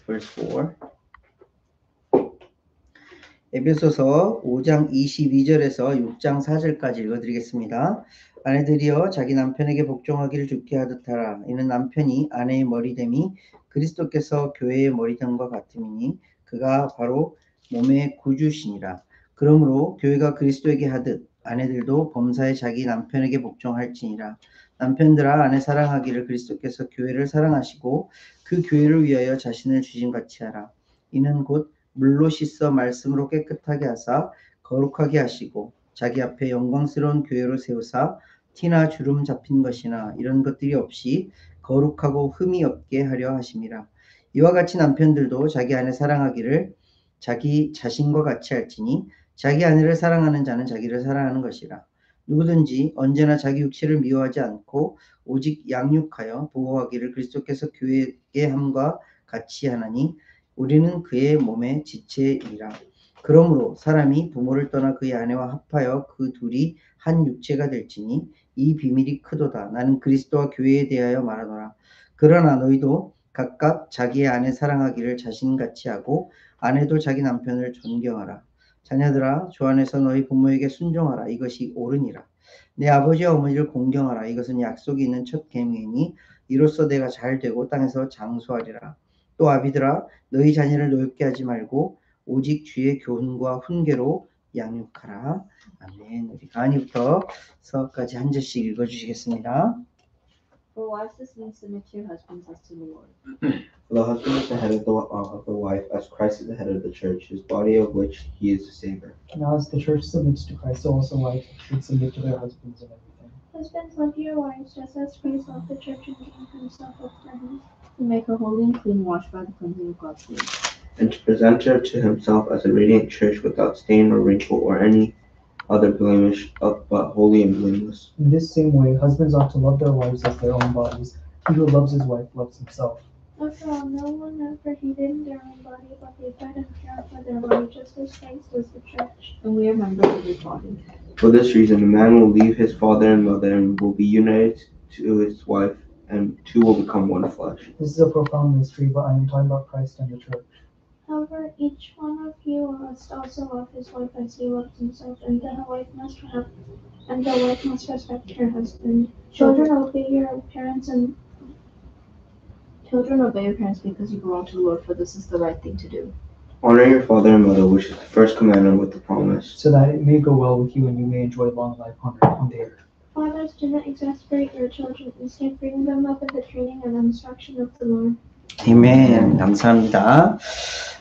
verse 4. 에베소서 5장 22절에서 6장 4절까지 읽어드리겠습니다. 아내들이여 자기 남편에게 복종하기를 좋게 하듯 하라. 이는 남편이 아내의 머리됨이 그리스도께서 교회의 머리됨과 같음이니 그가 바로 몸의 구주시니라. 그러므로 교회가 그리스도에게 하듯 아내들도 범사에 자기 남편에게 복종할지니라. 남편들아 아내 사랑하기를 그리스도께서 교회를 사랑하시고 그 교회를 위하여 자신을 주심같이 하라. 이는 곧 물로 씻어 말씀으로 깨끗하게 하사 거룩하게 하시고 자기 앞에 영광스러운 교회로 세우사 티나 주름 잡힌 것이나 이런 것들이 없이 거룩하고 흠이 없게 하려 하심이라. 이와 같이 남편들도 자기 아내 사랑하기를 자기 자신과 같이 할지니 자기 아내를 사랑하는 자는 자기를 사랑하는 것이라. 누구든지 언제나 자기 육체를 미워하지 않고 오직 양육하여 보호하기를 그리스도께서 교회에게 함과 같이 하나니 우리는 그의 몸의 지체이라. 그러므로 사람이 부모를 떠나 그의 아내와 합하여 그 둘이 한 육체가 될지니 이 비밀이 크도다. 나는 그리스도와 교회에 대하여 말하노라. 그러나 너희도 각각 자기의 아내 사랑하기를 자신같이 하고 아내도 자기 남편을 존경하라. 자녀들아 주 안에서 너희 부모에게 순종하라. 이것이 옳으니라. 내 아버지와 어머니를 공경하라. 이것은 약속이 있는 첫 계명이니 이로써 내가 잘 되고 땅에서 장수하리라. 또 아비들아 너희 자녀를 노엽게 하지 말고 오직 주의 교훈과 훈계로 양육하라. 아멘. 우리 가은이부터 서까지 한 절씩 읽어주시겠습니다. For wives listen to your husbands as to the Lord. The husband is the head of the wife, as Christ is the head of the church, his body of which he is the Savior. Now as the church submits to Christ, so also wives should submit to their husbands in everything. Husbands, love your wives, just as Christ loved the church and gave himself up for her. To make her holy and clean, washed by the cleansing of God's word. And to present her to himself as a radiant church without stain or wrinkle or any other blemish, but holy and blameless. In this same way, husbands ought to love their wives as their own bodies. He who loves his wife loves himself. After all, no one ever hated their own body, but they fed and cared for their body, just as Christ was the church. And we are members of his body. For this reason, a man will leave his father and mother and will be united to his wife, and two will become one flesh. This is a profound mystery, but I am talking about Christ and the church. However, each one of you must also love his wife as he loves himself, and the wife must respect her husband. Children, obey your parents because you belong to the Lord, for this is the right thing to do. Honor your father and mother, which is the first commandment with the promise, so that it may go well with you and you may enjoy long life on the earth. Fathers, do not exasperate your children. Instead, bring them up in the training and instruction of the Lord. 아멘. 감사합니다.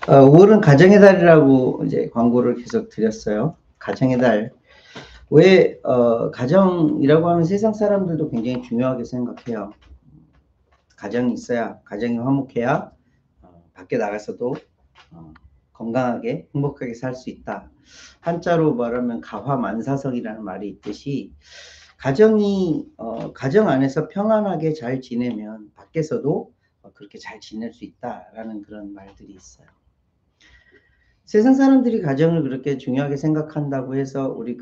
5월은 가정의 달이라고 이제 광고를 계속 드렸어요. 가정의 달. 왜 가정이라고 하면 세상 사람들도 굉장히 중요하게 생각해요. 가정이 있어야, 가정이 화목해야 밖에 나가서도 건강하게 행복하게 살 수 있다. 한자로 말하면 가화만사성이라는 말이 있듯이 가정 안에서 평안하게 잘 지내면 밖에서도 그렇게 잘 지낼 수 있다라는 그런 말들이 있어요. 세상 사람들이 가정을 그렇게 중요하게 생각한다고 해서 우리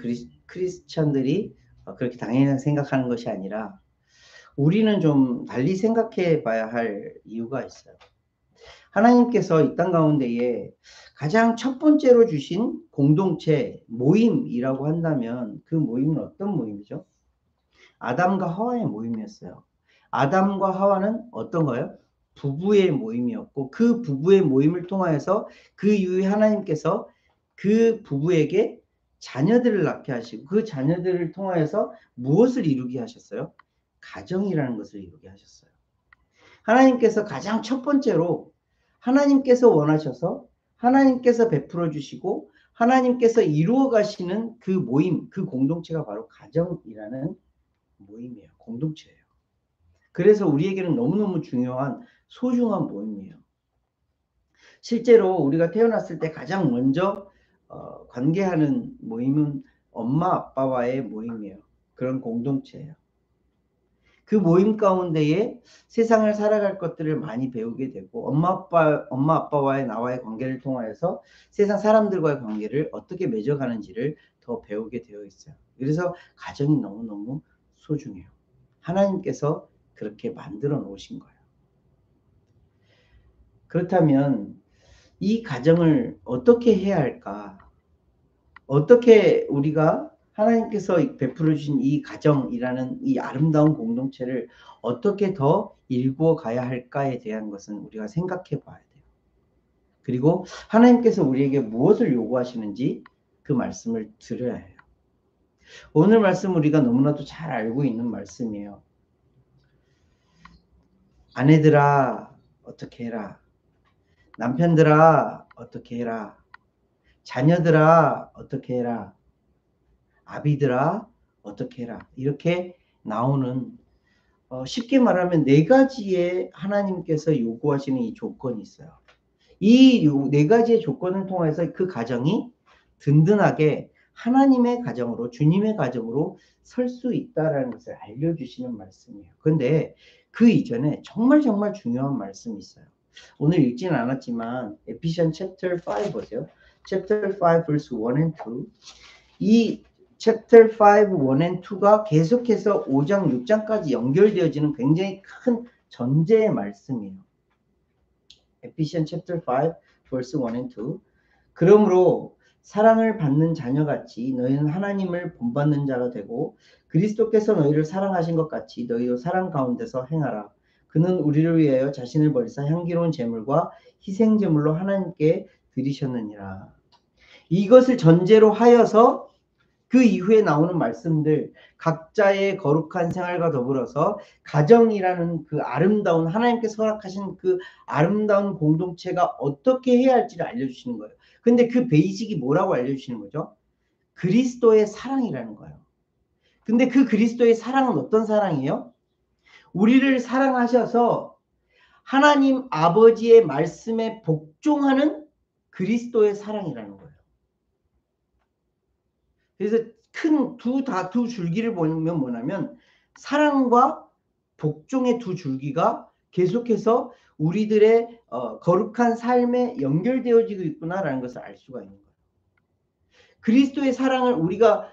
크리스찬들이 그렇게 당연히 생각하는 것이 아니라 우리는 좀 달리 생각해 봐야 할 이유가 있어요. 하나님께서 이 땅 가운데에 가장 첫 번째로 주신 공동체 모임이라고 한다면 그 모임은 어떤 모임이죠? 아담과 하와의 모임이었어요. 아담과 하와는 어떤 거예요? 부부의 모임이었고 그 부부의 모임을 통하여서 그 이후에 하나님께서 그 부부에게 자녀들을 낳게 하시고 그 자녀들을 통하여서 무엇을 이루게 하셨어요? 가정이라는 것을 이루게 하셨어요. 하나님께서 가장 첫 번째로 하나님께서 원하셔서 하나님께서 베풀어 주시고 하나님께서 이루어 가시는 그 모임, 그 공동체가 바로 가정이라는 모임이에요. 공동체예요. 그래서 우리에게는 너무너무 중요한 소중한 모임이에요. 실제로 우리가 태어났을 때 가장 먼저 관계하는 모임은 엄마 아빠와의 모임이에요. 그런 공동체예요. 그 모임 가운데에 세상을 살아갈 것들을 많이 배우게 되고 엄마 아빠와의 나와의 관계를 통하여서 세상 사람들과의 관계를 어떻게 맺어가는지를 더 배우게 되어 있어요. 그래서 가정이 너무너무 소중해요. 하나님께서 그렇게 만들어 놓으신 거예요. 그렇다면 이 가정을 어떻게 해야 할까? 어떻게 우리가 하나님께서 베풀어 주신 이 가정이라는 이 아름다운 공동체를 어떻게 더 일구어 가야 할까에 대한 것은 우리가 생각해 봐야 돼요. 그리고 하나님께서 우리에게 무엇을 요구하시는지 그 말씀을 들어야 해요. 오늘 말씀 우리가 너무나도 잘 알고 있는 말씀이에요. 아내들아 어떻게 해라. 남편들아 어떻게 해라. 자녀들아 어떻게 해라. 아비들아 어떻게 해라. 이렇게 나오는 쉽게 말하면 4가지의 하나님께서 요구하시는 이 조건이 있어요. 이 4가지의 조건을 통해서 그 가정이 든든하게 하나님의 가정으로 주님의 가정으로 설 수 있다라는 것을 알려주시는 말씀이에요. 그런데 그 이전에 정말 중요한 말씀이 있어요. 오늘 읽지는 않았지만 에피시언 chapter 5 보세요. chapter 5 verse 1 and 2. 이 chapter 5 1 and 2가 계속해서 5장 6장까지 연결되어지는 굉장히 큰 전제의 말씀이에요. 에피시언 chapter 5 verse 1 and 2. 그러므로 사랑을 받는 자녀같이 너희는 하나님을 본받는 자가 되고 그리스도께서 너희를 사랑하신 것 같이 너희도 사랑 가운데서 행하라. 그는 우리를 위하여 자신을 버리사 향기로운 제물과 희생 제물로 하나님께 드리셨느니라. 이것을 전제로 하여서 그 이후에 나오는 말씀들 각자의 거룩한 생활과 더불어서 가정이라는 그 아름다운 하나님께서 허락하신 그 아름다운 공동체가 어떻게 해야 할지를 알려주시는 거예요. 근데 그 베이직이 뭐라고 알려주시는 거죠? 그리스도의 사랑이라는 거예요. 근데 그 그리스도의 사랑은 어떤 사랑이에요? 우리를 사랑하셔서 하나님 아버지의 말씀에 복종하는 그리스도의 사랑이라는 거예요. 그래서 큰 두 줄기를 보면 뭐냐면 사랑과 복종의 두 줄기가 계속해서 우리들의 거룩한 삶에 연결되어지고 있구나라는 것을 알 수가 있는 거예요. 그리스도의 사랑을 우리가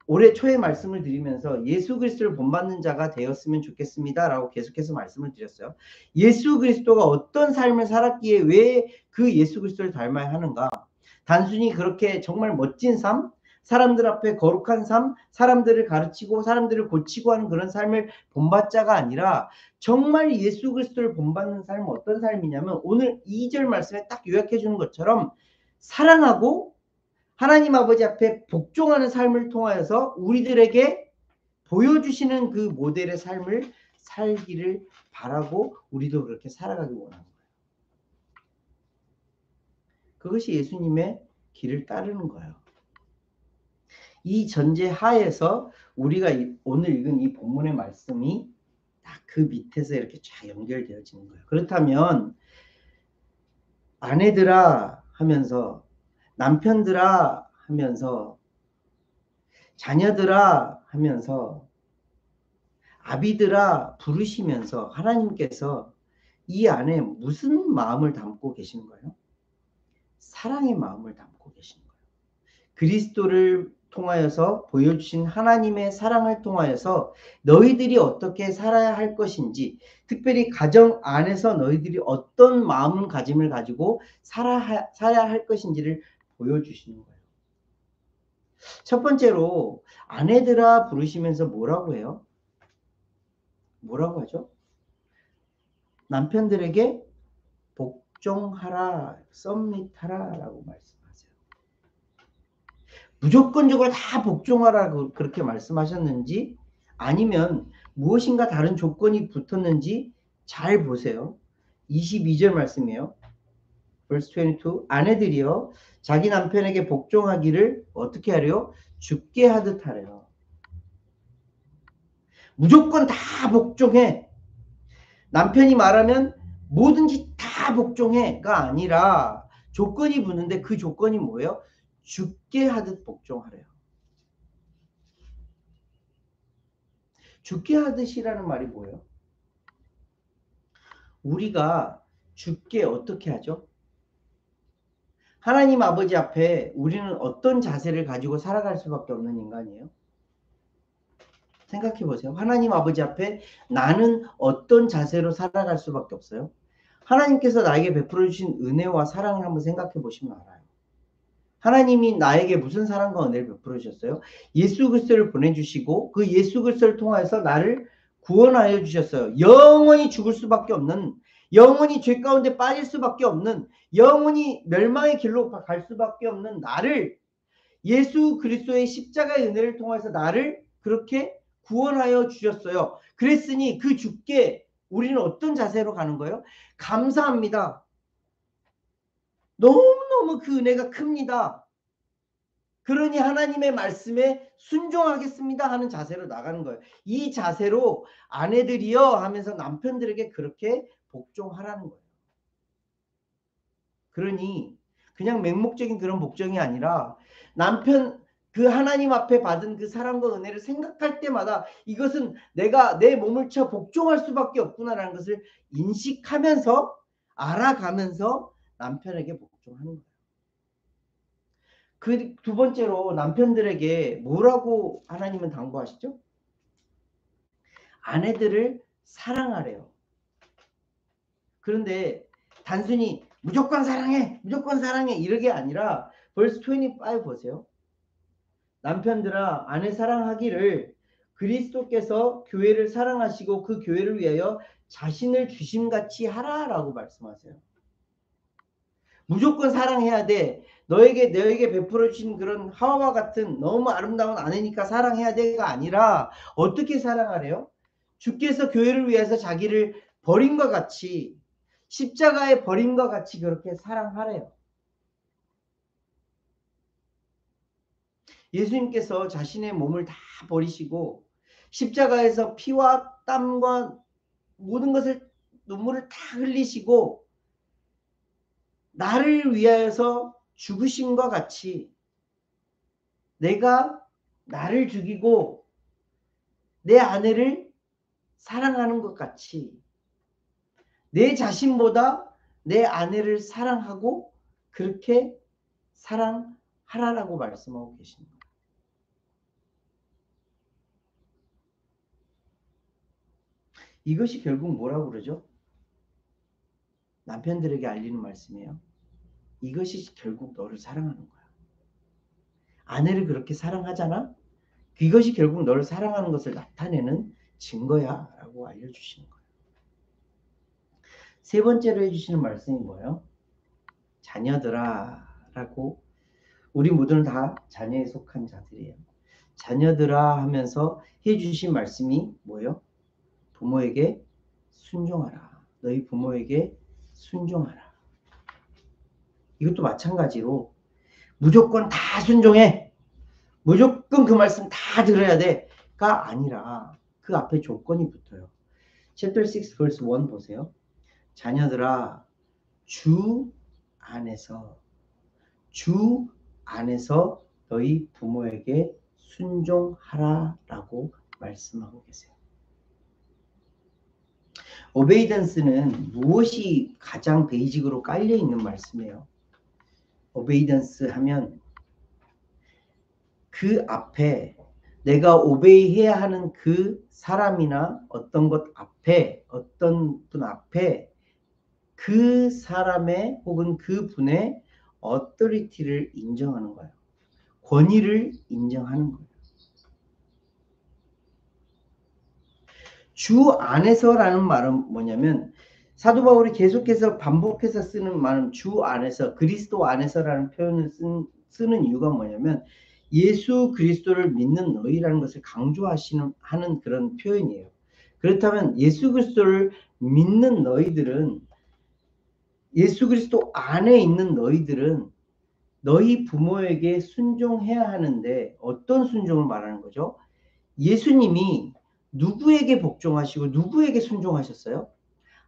올해 초에 말씀을 드리면서 예수 그리스도를 본받는 자가 되었으면 좋겠습니다 라고 계속해서 말씀을 드렸어요. 예수 그리스도가 어떤 삶을 살았기에 왜 그 예수 그리스도를 닮아야 하는가? 단순히 그렇게 정말 멋진 삶, 사람들 앞에 거룩한 삶, 사람들을 가르치고 사람들을 고치고 하는 그런 삶을 본받자가 아니라 정말 예수 그리스도를 본받는 삶은 어떤 삶이냐면 오늘 2절 말씀에 딱 요약해 주는 것처럼 사랑하고 하나님 아버지 앞에 복종하는 삶을 통하여서 우리들에게 보여주시는 그 모델의 삶을 살기를 바라고 우리도 그렇게 살아가기 원하는 거예요. 그것이 예수님의 길을 따르는 거예요. 이 전제 하에서 우리가 오늘 읽은 이 본문의 말씀이 딱 그 밑에서 이렇게 쫙 연결되어지는 거예요. 그렇다면 아내들아 하면서 남편들아 하면서 자녀들아 하면서 아비들아 부르시면서 하나님께서 이 안에 무슨 마음을 담고 계시는 거예요? 사랑의 마음을 담고 계시는 거예요. 그리스도를 통하여서 보여주신 하나님의 사랑을 통하여서 너희들이 어떻게 살아야 할 것인지, 특별히 가정 안에서 너희들이 어떤 마음가짐을 가지고 살아야 할 것인지를 보여주시는 거예요. 첫 번째로 아내들아 부르시면서 뭐라고 해요? 뭐라고 하죠? 남편들에게 복종하라, 썸밋하라 라고 말씀하세요. 무조건적으로 다 복종하라 그렇게 말씀하셨는지 아니면 무엇인가 다른 조건이 붙었는지 잘 보세요. 22절 말씀이에요. verse 22. 아내들이여 자기 남편에게 복종하기를 어떻게 하래요? 죽게 하듯 하래요. 무조건 다 복종해. 남편이 말하면 뭐든지 다 복종해가 아니라 조건이 붙는데 그 조건이 뭐예요? 죽게 하듯 복종하래요. 죽게 하듯이라는 말이 뭐예요? 우리가 죽게 어떻게 하죠? 하나님 아버지 앞에 우리는 어떤 자세를 가지고 살아갈 수밖에 없는 인간이에요? 생각해 보세요. 하나님 아버지 앞에 나는 어떤 자세로 살아갈 수밖에 없어요? 하나님께서 나에게 베풀어 주신 은혜와 사랑을 한번 생각해 보시면 알아요. 하나님이 나에게 무슨 사랑과 은혜를 베풀어 주셨어요? 예수 그리스도를 보내주시고 그 예수 그리스도를 통해서 나를 구원하여 주셨어요. 영원히 죽을 수밖에 없는, 영원히 죄 가운데 빠질 수밖에 없는, 영원히 멸망의 길로 갈 수밖에 없는 나를 예수 그리스도의 십자가의 은혜를 통해서 나를 그렇게 구원하여 주셨어요. 그랬으니 그 주께 우리는 어떤 자세로 가는 거예요? 감사합니다. 너무너무 그 은혜가 큽니다. 그러니 하나님의 말씀에 순종하겠습니다 하는 자세로 나가는 거예요. 이 자세로 아내들이여 하면서 남편들에게 그렇게 복종하라는 거예요. 그러니 그냥 맹목적인 그런 복종이 아니라 남편 그 하나님 앞에 받은 그 사랑과 은혜를 생각할 때마다 이것은 내가 내 몸을 쳐 복종할 수밖에 없구나라는 것을 인식하면서 알아가면서 남편에게 복종하는 거예요. 그 두 번째로 남편들에게 뭐라고 하나님은 당부하시죠? 아내들을 사랑하래요. 그런데 단순히 무조건 사랑해, 무조건 사랑해 이러게 아니라 벌써 25 보세요. 남편들아 아내 사랑하기를 그리스도께서 교회를 사랑하시고 그 교회를 위하여 자신을 주심같이 하라라고 말씀하세요. 무조건 사랑해야 돼. 너에게 베풀어 주신 그런 하와와 같은 너무 아름다운 아내니까 사랑해야 돼가 아니라 어떻게 사랑하래요? 주께서 교회를 위해서 자기를 버린 것 같이 십자가에 버린 것 같이 그렇게 사랑하래요. 예수님께서 자신의 몸을 다 버리시고 십자가에서 피와 땀과 모든 것을 눈물을 다 흘리시고 나를 위하여서 죽으신 것 같이 내가 나를 죽이고 내 아내를 사랑하는 것 같이 내 자신보다 내 아내를 사랑하고 그렇게 사랑하라라고 말씀하고 계십니다. 이것이 결국 뭐라고 그러죠? 남편들에게 알리는 말씀이에요. 이것이 결국 너를 사랑하는 거야. 아내를 그렇게 사랑하잖아? 이것이 결국 너를 사랑하는 것을 나타내는 증거야 라고 알려주시는 거예요. 세 번째로 해주시는 말씀이 뭐예요? 자녀들아 라고 우리 모두는 다 자녀에 속한 자들이에요. 자녀들아 하면서 해주신 말씀이 뭐예요? 부모에게 순종하라. 너희 부모에게 순종하라. 이것도 마찬가지로 무조건 다 순종해. 무조건 그 말씀 다 들어야 돼가 아니라 그 앞에 조건이 붙어요. Chapter 6 verse 1 보세요. 자녀들아 주 안에서 너희 부모에게 순종하라라고 말씀하고 계세요. 오베이던스는 무엇이 가장 베이직으로 깔려 있는 말씀이에요. 오베이던스 하면 그 앞에 내가 오베이해야 하는 그 사람이나 어떤 것 앞에 어떤 분 앞에 그 사람의 혹은 그 분의 어토리티를 인정하는 거예요. 권위를 인정하는 거예요. 주 안에서라는 말은 뭐냐면 사도 바울이 계속해서 반복해서 쓰는 말은 주 안에서 그리스도 안에서라는 표현을 쓰는 이유가 뭐냐면 예수 그리스도를 믿는 너희라는 것을 강조하는 그런 표현이에요. 그렇다면 예수 그리스도를 믿는 너희들은 예수 그리스도 안에 있는 너희들은 너희 부모에게 순종해야 하는데 어떤 순종을 말하는 거죠? 예수님이 누구에게 복종하시고 누구에게 순종하셨어요?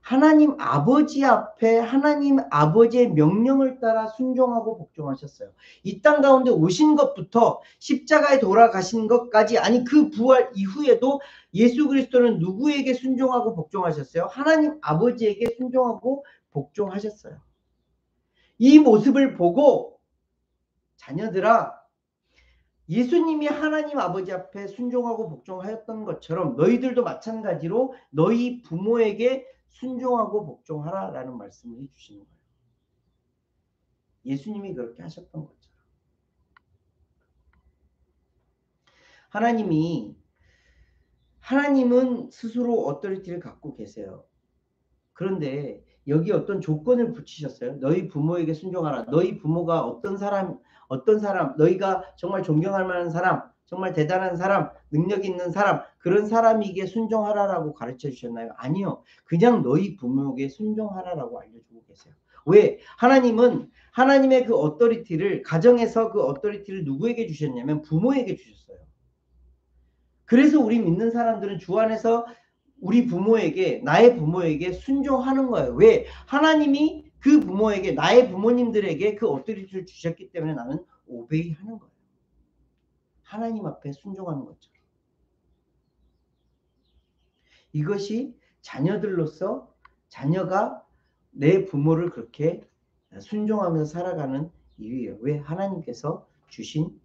하나님 아버지 앞에 하나님 아버지의 명령을 따라 순종하고 복종하셨어요. 이 땅 가운데 오신 것부터 십자가에 돌아가신 것까지 아니 그 부활 이후에도 예수 그리스도는 누구에게 순종하고 복종하셨어요? 하나님 아버지에게 순종하고 복종하셨어요. 이 모습을 보고 자녀들아 예수님이 하나님 아버지 앞에 순종하고 복종하였던 것처럼 너희들도 마찬가지로 너희 부모에게 순종하고 복종하라라는 말씀을 해주시는 거예요. 예수님이 그렇게 하셨던 것처럼. 하나님은 스스로 어토리티를 갖고 계세요. 그런데 여기 어떤 조건을 붙이셨어요. 너희 부모에게 순종하라. 너희 부모가 어떤 사람, 너희가 정말 존경할 만한 사람, 정말 대단한 사람, 능력 있는 사람, 그런 사람에게 순종하라라고 가르쳐 주셨나요? 아니요. 그냥 너희 부모에게 순종하라라고 알려주고 계세요. 왜? 하나님은 하나님의 그 어토리티를, 가정에서 그 어토리티를 누구에게 주셨냐면 부모에게 주셨어요. 그래서 우리 믿는 사람들은 주 안에서 우리 부모에게, 나의 부모에게 순종하는 거예요. 왜? 하나님이 그 부모에게, 나의 부모님들에게 그 어토리티를 주셨기 때문에 나는 오베이 하는 거예요. 하나님 앞에 순종하는 것처럼. 이것이 자녀들로서 자녀가 내 부모를 그렇게 순종하면서 살아가는 이유예요. 왜? 하나님께서 주신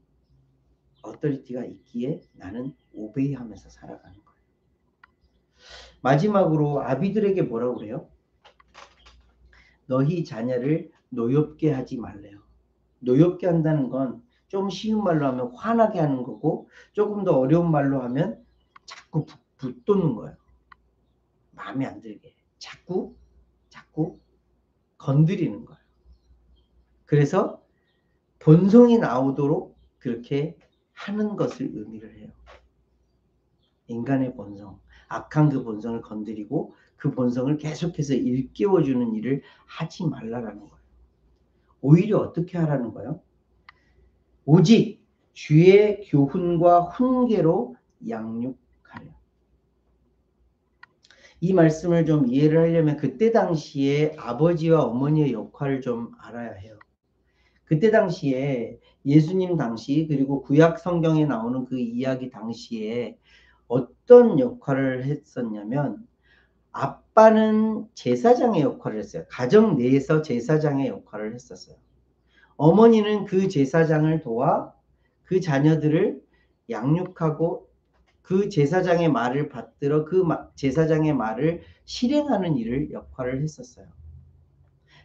어토리티가 있기에 나는 오베이 하면서 살아가는 거예요. 마지막으로 아비들에게 뭐라고 그래요? 너희 자녀를 노엽게 하지 말래요. 노엽게 한다는 건 좀 쉬운 말로 하면 화나게 하는 거고, 조금 더 어려운 말로 하면 자꾸 붙도는 거예요. 마음에 안 들게. 자꾸 건드리는 거예요. 그래서 본성이 나오도록 그렇게 하는 것을 의미를 해요. 인간의 본성, 악한 그 본성을 건드리고 그 본성을 계속해서 일깨워주는 일을 하지 말라라는 거예요. 오히려 어떻게 하라는 거예요? 오직 주의 교훈과 훈계로 양육하려. 이 말씀을 좀 이해를 하려면 그때 당시에 아버지와 어머니의 역할을 좀 알아야 해요. 그때 당시에 예수님 당시, 그리고 구약 성경에 나오는 그 이야기 당시에 어떤 역할을 했었냐면, 아빠는 제사장의 역할을 했어요. 가정 내에서 제사장의 역할을 했었어요. 어머니는 그 제사장을 도와 그 자녀들을 양육하고 그 제사장의 말을 받들어 그 제사장의 말을 실행하는 역할을 했었어요.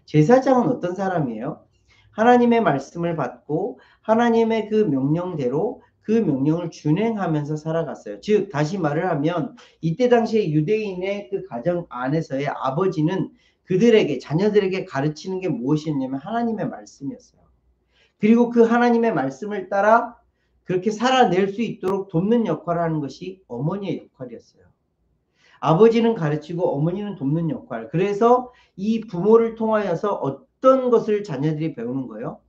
제사장은 어떤 사람이에요? 하나님의 말씀을 받고 하나님의 그 명령대로 그 명령을 준행하면서 살아갔어요. 즉 다시 말을 하면 이때 당시에 유대인의 그 가정 안에서의 아버지는 그들에게, 자녀들에게 가르치는 게 무엇이었냐면 하나님의 말씀이었어요. 그리고 그 하나님의 말씀을 따라 그렇게 살아낼 수 있도록 돕는 역할을 하는 것이 어머니의 역할이었어요. 아버지는 가르치고 어머니는 돕는 역할. 그래서 이 부모를 통하여서 어떤 것을 자녀들이 배우는 거예요?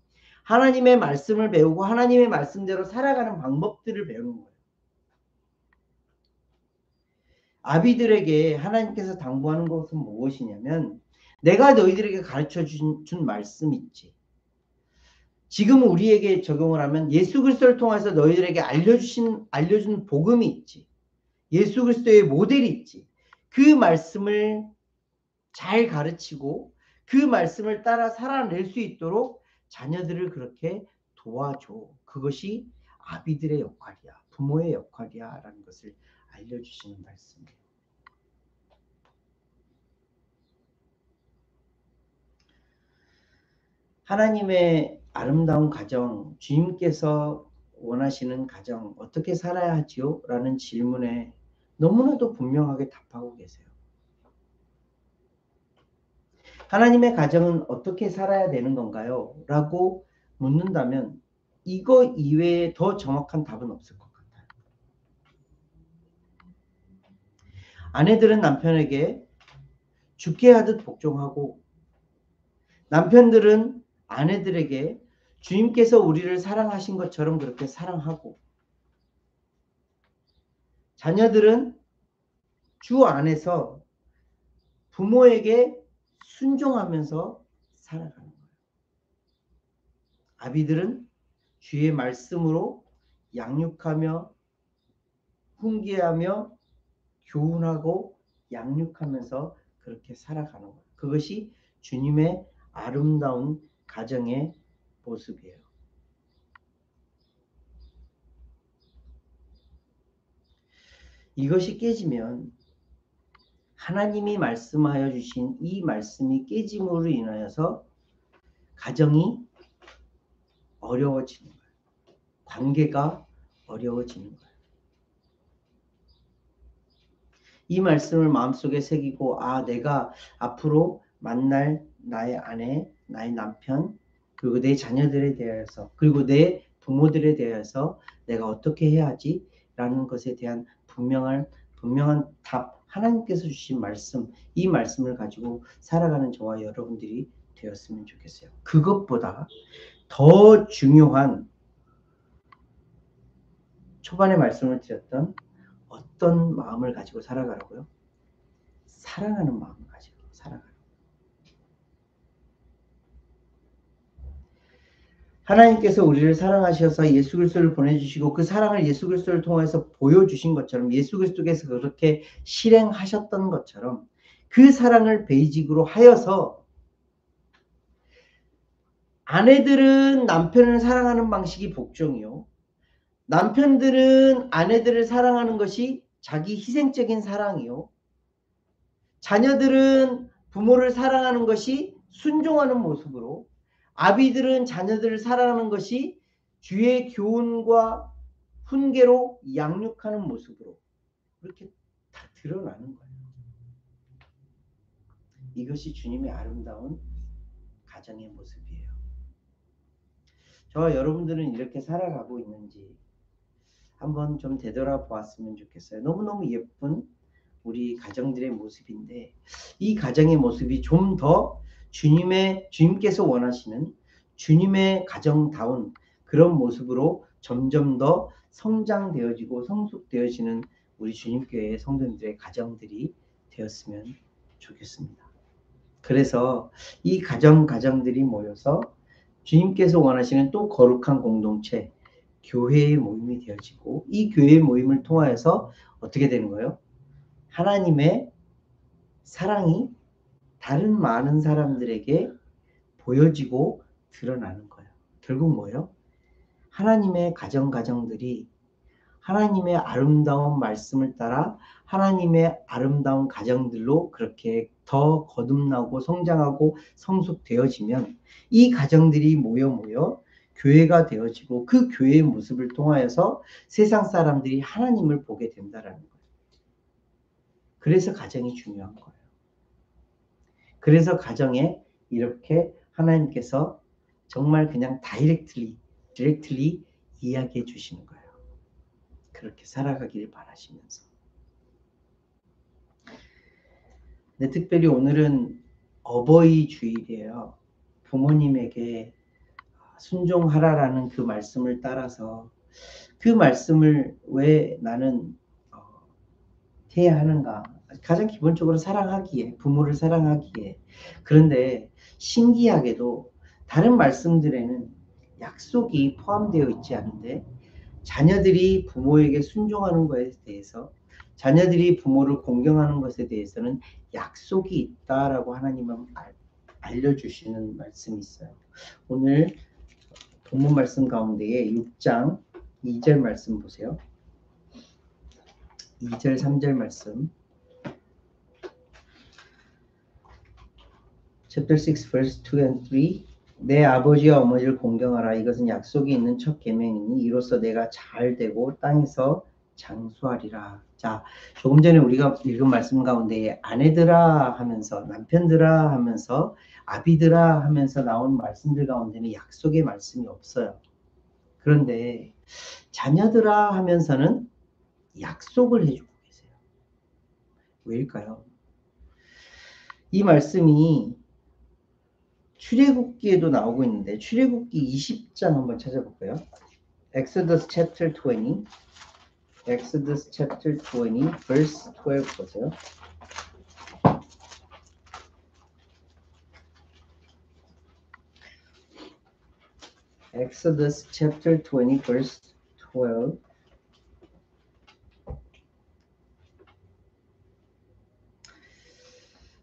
하나님의 말씀을 배우고 하나님의 말씀대로 살아가는 방법들을 배우는 거예요. 아비들에게 하나님께서 당부하는 것은 무엇이냐면, 내가 너희들에게 가르쳐 준 말씀 있지. 지금 우리에게 적용을 하면 예수 그리스도를 통해서 너희들에게 알려준 복음이 있지. 예수 그리스도의 모델이 있지. 그 말씀을 잘 가르치고 그 말씀을 따라 살아낼 수 있도록 자녀들을 그렇게 도와줘. 그것이 아비들의 역할이야. 부모의 역할이야. 라는 것을 알려주시는 말씀이에요. 하나님의 아름다운 가정, 주님께서 원하시는 가정, 어떻게 살아야 하지요? 라는 질문에 너무나도 분명하게 답하고 계세요. 하나님의 가정은 어떻게 살아야 되는 건가요? 라고 묻는다면 이거 이외에 더 정확한 답은 없을 것 같아요. 아내들은 남편에게 죽게 하듯 복종하고, 남편들은 아내들에게 주님께서 우리를 사랑하신 것처럼 그렇게 사랑하고, 자녀들은 주 안에서 부모에게 순종하면서 살아가는 거예요. 아비들은 주의 말씀으로 양육하며 훈계하며 교훈하고 양육하면서 그렇게 살아가는 거예요. 그것이 주님의 아름다운 가정의 모습이에요. 이것이 깨지면 하나님이 말씀하여 주신 이 말씀이 깨짐으로 인하여서 가정이 어려워지는 거예요. 관계가 어려워지는 거예요. 이 말씀을 마음속에 새기고 내가 앞으로 만날 나의 아내, 나의 남편, 그리고 내 자녀들에 대해서, 그리고 내 부모들에 대해서 내가 어떻게 해야 하지? 라는 것에 대한 분명한 답, 하나님께서 주신 말씀, 이 말씀을 가지고 살아가는 저와 여러분들이 되었으면 좋겠어요. 그것보다 더 중요한 초반에 말씀을 드렸던 어떤 마음을 가지고 살아가라고요? 사랑하는 마음을 가지고 살아가라고. 하나님께서 우리를 사랑하셔서 예수 그리스도를 보내주시고 그 사랑을 예수 그리스도를 통해서 보여주신 것처럼 예수 그리스도께서 그렇게 실행하셨던 것처럼 그 사랑을 베이직으로 하여서 아내들은 남편을 사랑하는 방식이 복종이요. 남편들은 아내들을 사랑하는 것이 자기 희생적인 사랑이요. 자녀들은 부모를 사랑하는 것이 순종하는 모습으로, 아비들은 자녀들을 사랑하는 것이 주의 교훈과 훈계로 양육하는 모습으로 그렇게 다 드러나는 거예요. 이것이 주님의 아름다운 가정의 모습이에요. 저와 여러분들은 이렇게 살아가고 있는지 한번 좀 되돌아보았으면 좋겠어요. 너무너무 예쁜 우리 가정들의 모습인데 이 가정의 모습이 좀 더 주님께서 원하시는 주님의 가정다운 그런 모습으로 점점 더 성장되어지고 성숙되어지는 우리 주님교회의 성도님들의 가정들이 되었으면 좋겠습니다. 그래서 이 가정들이 모여서 주님께서 원하시는 또 거룩한 공동체, 교회의 모임이 되어지고 이 교회의 모임을 통하여서 어떻게 되는 거예요? 하나님의 사랑이 다른 많은 사람들에게 보여지고 드러나는 거예요. 결국 뭐예요? 하나님의 가정들이 하나님의 아름다운 말씀을 따라 하나님의 아름다운 가정들로 그렇게 더 거듭나고 성장하고 성숙되어지면 이 가정들이 모여 교회가 되어지고 그 교회의 모습을 통하여서 세상 사람들이 하나님을 보게 된다라는 거예요. 그래서 가정이 중요한 거예요. 그래서 가정에 이렇게 하나님께서 정말 그냥 디렉틀리 이야기해 주시는 거예요. 그렇게 살아가기를 바라시면서. 근데 특별히 오늘은 어버이 주일이에요. 부모님에게 순종하라라는 그 말씀을 따라서 그 말씀을 왜 나는 해야 하는가? 가장 기본적으로 사랑하기에, 부모를 사랑하기에. 그런데 신기하게도 다른 말씀들에는 약속이 포함되어 있지 않은데 자녀들이 부모에게 순종하는 것에 대해서, 자녀들이 부모를 공경하는 것에 대해서는 약속이 있다라고 하나님은 알려주시는 말씀이 있어요. 오늘 본문 말씀 가운데에 6장 2절 말씀 보세요. 2절 3절 말씀. Chapter 6 verse 2 and 3. 내 아버지와 어머니를 공경하라. 이것은 약속이 있는 첫 계명이니 이로써 내가 잘 되고 땅에서 장수하리라. 자, 조금 전에 우리가 읽은 말씀 가운데 아내들아 하면서 남편들아 하면서 아비들아 하면서 나온 말씀들 가운데는 약속의 말씀이 없어요. 그런데 자녀들아 하면서는 약속을 해주고 계세요. 왜일까요? 이 말씀이 출애굽기에도 나오고 있는데 출애굽기 20장 한번 찾아볼까요? Exodus chapter 20 Exodus chapter 20 verse 12 보세요. Exodus chapter 20 verse 12.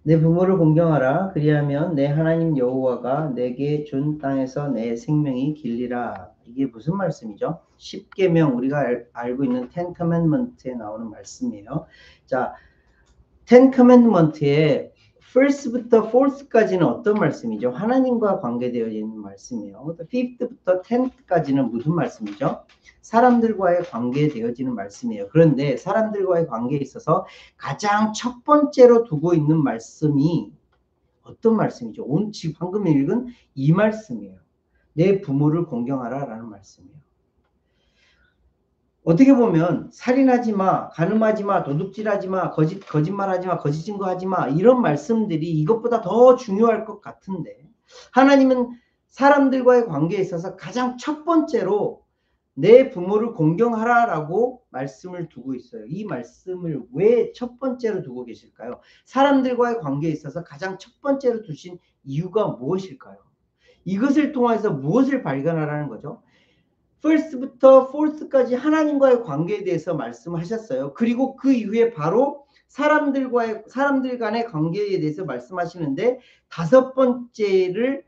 내 부모를 공경하라. 그리하면 내 하나님 여호와가 내게 준 땅에서 내 생명이 길리라. 이게 무슨 말씀이죠? 10계명, 우리가 알고 있는 Ten Commandments에 나오는 말씀이에요. 자, Ten Commandment의 first부터 fourth까지는 어떤 말씀이죠? 하나님과 관계되어 있는 말씀이에요. fifth부터 tenth까지는 무슨 말씀이죠? 사람들과의 관계되어지는 말씀이에요. 그런데 사람들과의 관계에 있어서 가장 첫 번째로 두고 있는 말씀이 어떤 말씀이죠? 오늘 지금 방금 읽은 이 말씀이에요. 내 부모를 공경하라 라는 말씀이에요. 어떻게 보면 살인하지 마, 간음하지 마, 도둑질하지 마, 거짓말하지 마, 거짓 증거하지 마 이런 말씀들이 이것보다 더 중요할 것 같은데 하나님은 사람들과의 관계에 있어서 가장 첫 번째로 내 부모를 공경하라라고 말씀을 두고 있어요. 이 말씀을 왜 첫 번째로 두고 계실까요? 사람들과의 관계에 있어서 가장 첫 번째로 두신 이유가 무엇일까요? 이것을 통해서 무엇을 발견하라는 거죠? first부터 fourth까지 하나님과의 관계에 대해서 말씀하셨어요. 그리고 그 이후에 바로 사람들 간의 관계에 대해서 말씀하시는데 다섯 번째를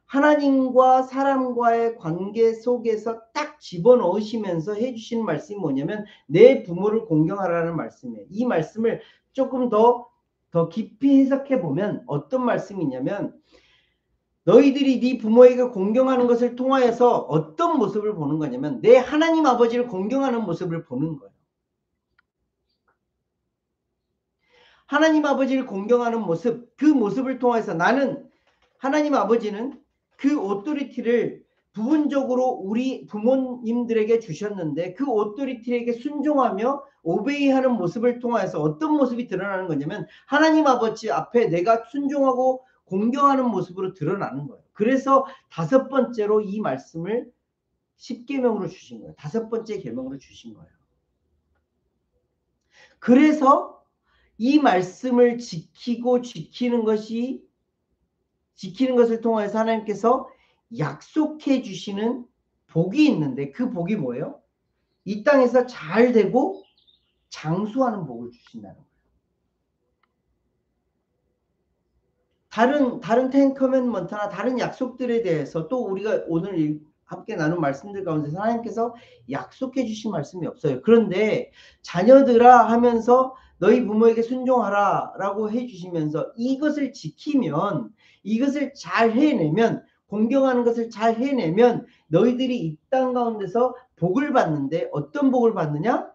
하나님과 사람과의 관계 속에서 딱 집어넣으시면서 해주시는 말씀이 뭐냐면 내 부모를 공경하라는 말씀이에요. 이 말씀을 조금 더 깊이 해석해 보면 어떤 말씀이냐면 너희들이 네 부모에게 공경하는 것을 통하여서 어떤 모습을 보는 거냐면 내 하나님 아버지를 공경하는 모습을 보는 거예요. 하나님 아버지를 공경하는 모습, 그 모습을 통해서 나는 하나님 아버지는 그 오토리티를 부분적으로 우리 부모님들에게 주셨는데 그 오토리티에게 순종하며 오베이하는 모습을 통해서 어떤 모습이 드러나는 거냐면 하나님 아버지 앞에 내가 순종하고 공경하는 모습으로 드러나는 거예요. 그래서 다섯 번째로 이 말씀을 10계명으로 주신 거예요. 다섯 번째 계명으로 주신 거예요. 그래서 이 말씀을 지키는 것을 통해서 하나님께서 약속해 주시는 복이 있는데 그 복이 뭐예요? 이 땅에서 잘 되고 장수하는 복을 주신다는 거예요. 다른 텐 커맨먼트나 다른 약속들에 대해서 또 우리가 오늘 함께 나눈 말씀들 가운데 하나님께서 약속해 주신 말씀이 없어요. 그런데 자녀들아 하면서 너희 부모에게 순종하라 라고 해주시면서 이것을 지키면 이것을 잘 해내면 공경하는 것을 잘 해내면 너희들이 이 땅 가운데서 복을 받는데 어떤 복을 받느냐?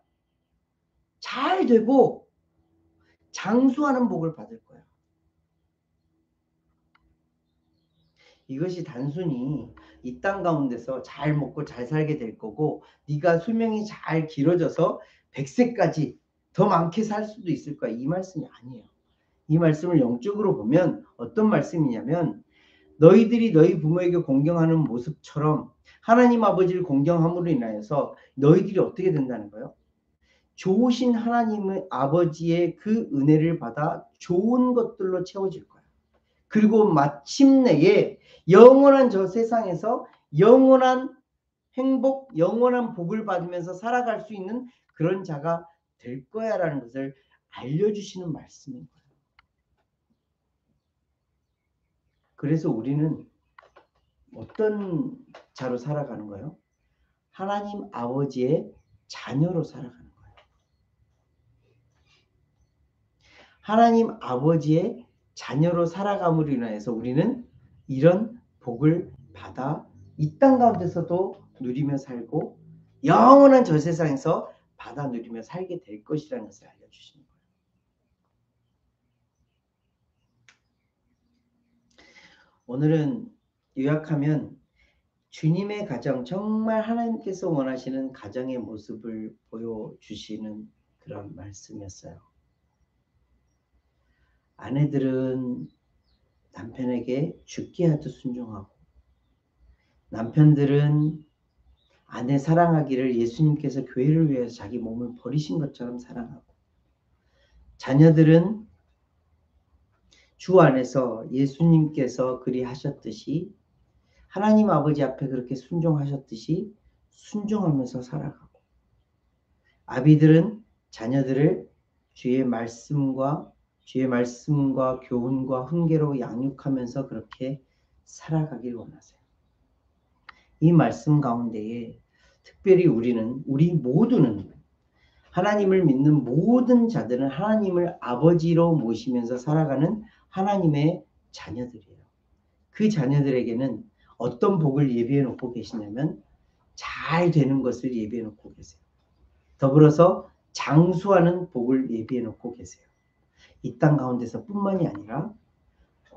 잘 되고 장수하는 복을 받을 거예요. 이것이 단순히 이 땅 가운데서 잘 먹고 잘 살게 될 거고 네가 수명이 잘 길어져서 100세까지 더 많게 살 수도 있을 거야. 이 말씀이 아니에요. 이 말씀을 영적으로 보면 어떤 말씀이냐면 너희들이 너희 부모에게 공경하는 모습처럼 하나님 아버지를 공경함으로 인하여서 너희들이 어떻게 된다는 거예요? 좋으신 하나님의 아버지의 그 은혜를 받아 좋은 것들로 채워질 거예요. 그리고 마침내에 영원한 저 세상에서 영원한 행복, 영원한 복을 받으면서 살아갈 수 있는 그런 자가 될 거야 라는 것을 알려주시는 말씀인 거예요. 그래서 우리는 어떤 자로 살아가는 거예요? 하나님 아버지의 자녀로 살아가는 거예요. 하나님 아버지의 자녀로 살아감으로 인해서 우리는 이런 복을 받아 이 땅 가운데서도 누리며 살고 영원한 저 세상에서 받아 누리며 살게 될 것이라는 것을 알려주시는 거예요. 오늘은 요약하면 주님의 가정, 정말 하나님께서 원하시는 가정의 모습을 보여주시는 그런 말씀이었어요. 아내들은 남편에게 죽게 하듯 순종하고 남편들은 아내 사랑하기를 예수님께서 교회를 위해서 자기 몸을 버리신 것처럼 사랑하고 자녀들은 주 안에서 예수님께서 그리하셨듯이 하나님 아버지 앞에 그렇게 순종하셨듯이 순종하면서 살아가고 아비들은 자녀들을 주의 말씀과 교훈과 훈계로 양육하면서 그렇게 살아가길 원하세요. 이 말씀 가운데에 특별히 우리 모두는 하나님을 믿는 모든 자들은 하나님을 아버지로 모시면서 살아가는 하나님의 자녀들이에요. 그 자녀들에게는 어떤 복을 예비해 놓고 계시냐면 잘 되는 것을 예비해 놓고 계세요. 더불어서 장수하는 복을 예비해 놓고 계세요. 이 땅 가운데서 뿐만이 아니라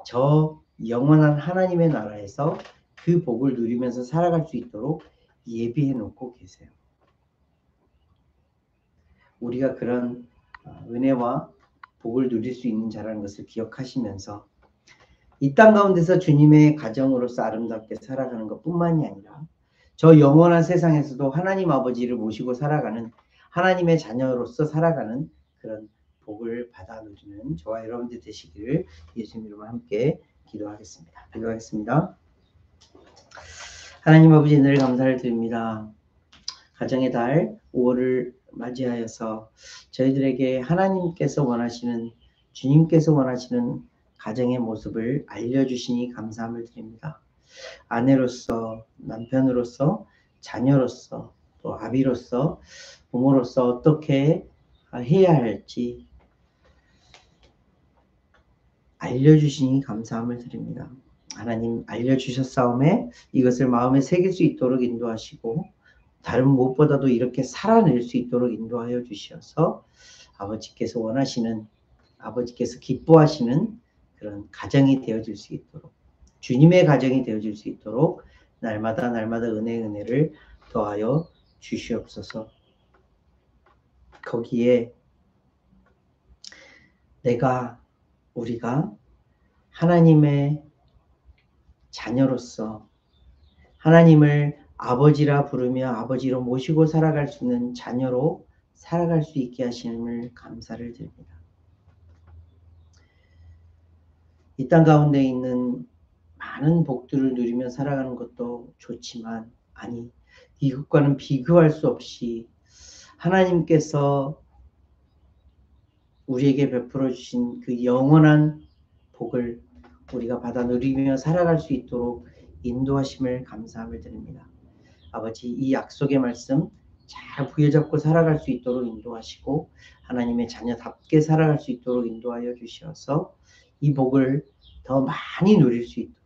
저 영원한 하나님의 나라에서 그 복을 누리면서 살아갈 수 있도록 예비해 놓고 계세요. 우리가 그런 은혜와 복을 누릴 수 있는 자라는 것을 기억하시면서 이 땅 가운데서 주님의 가정으로서 아름답게 살아가는 것뿐만이 아니라 저 영원한 세상에서도 하나님 아버지를 모시고 살아가는 하나님의 자녀로서 살아가는 그런 복을 받아 누리는 저와 여러분들 되시기를 예수님 이름으로 함께 기도하겠습니다. 기도하겠습니다. 하나님 아버지 늘 감사를 드립니다. 가정의 달 5월을 맞이하여서 저희들에게 하나님께서 원하시는 주님께서 원하시는 가정의 모습을 알려주시니 감사함을 드립니다. 아내로서 남편으로서 자녀로서 또 아비로서 부모로서 어떻게 해야 할지 알려주시니 감사함을 드립니다. 하나님 알려주셨사오매 이것을 마음에 새길 수 있도록 인도하시고 다른 무엇보다도 이렇게 살아낼 수 있도록 인도하여 주시어서 아버지께서 원하시는 아버지께서 기뻐하시는 그런 가정이 되어질 수 있도록 주님의 가정이 되어질 수 있도록 날마다 은혜를 더하여 주시옵소서. 거기에 우리가 하나님의 자녀로서 하나님을 아버지라 부르며 아버지로 모시고 살아갈 수 있는 자녀로 살아갈 수 있게 하심을 감사를 드립니다. 이 땅 가운데 있는 많은 복들을 누리며 살아가는 것도 좋지만 아니 이것과는 비교할 수 없이 하나님께서 우리에게 베풀어 주신 그 영원한 복을 우리가 받아 누리며 살아갈 수 있도록 인도하심을 감사함을 드립니다. 아버지 이 약속의 말씀 잘 부여잡고 살아갈 수 있도록 인도하시고 하나님의 자녀답게 살아갈 수 있도록 인도하여 주시어서 이 복을 더 많이 누릴 수 있도록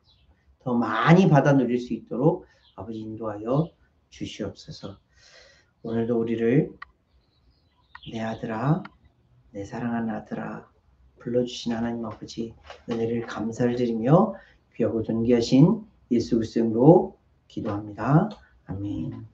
더 많이 받아 누릴 수 있도록 아버지 인도하여 주시옵소서. 오늘도 우리를 내 아들아 내 사랑하는 아들아 불러주신 하나님 아버지 은혜를 감사를 드리며 귀하고 존귀하신 예수 그리스도로 기도합니다. 아멘.